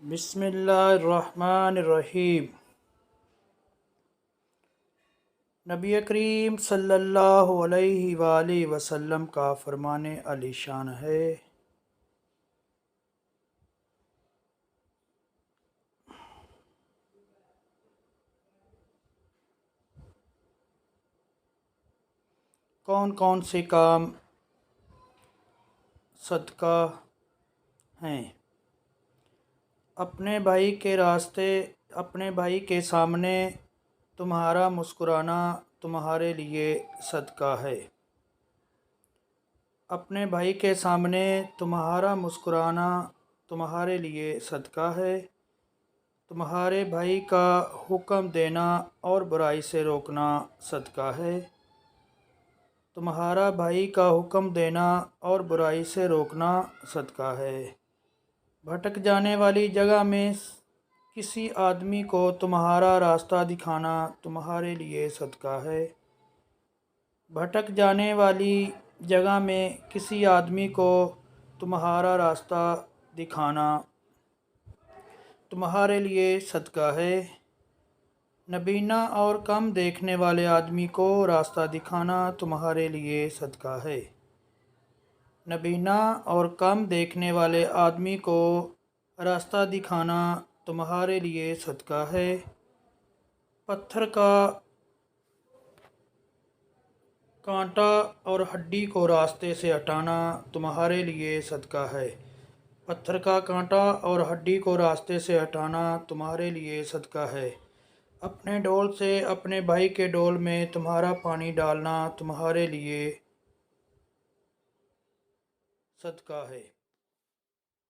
बिस्मिल्लाहिर्रहमानिर्रहीम। नबी करीम सल्लल्लाहु अलैहि वसल्लम का फरमाने आलीशान है, कौन कौन से काम सदका हैं। अपने भाई के सामने तुम्हारा मुस्कुराना तुम्हारे लिए सदका है। अपने भाई के सामने तुम्हारा मुस्कुराना तुम्हारे लिए सदका है। तुम्हारे भाई का हुक्म देना और बुराई से रोकना सदका है। तुम्हारा भाई का हुक्म देना और बुराई से रोकना सदका है। भटक जाने वाली जगह में किसी आदमी को तुम्हारा रास्ता दिखाना तुम्हारे लिए सदका है। भटक जाने वाली जगह में किसी आदमी को तुम्हारा रास्ता दिखाना तुम्हारे लिए सदका है। नबीना और कम देखने वाले आदमी को रास्ता दिखाना तुम्हारे लिए सदका है। नबीना और कम देखने वाले आदमी को रास्ता दिखाना तुम्हारे लिए सदका है। पत्थर का कांटा और हड्डी को रास्ते से हटाना तुम्हारे लिए सदका है। पत्थर का कांटा और हड्डी को रास्ते से हटाना तुम्हारे लिए सदका है। अपने डोल से अपने भाई के डोल में तुम्हारा पानी डालना तुम्हारे लिए सदका है।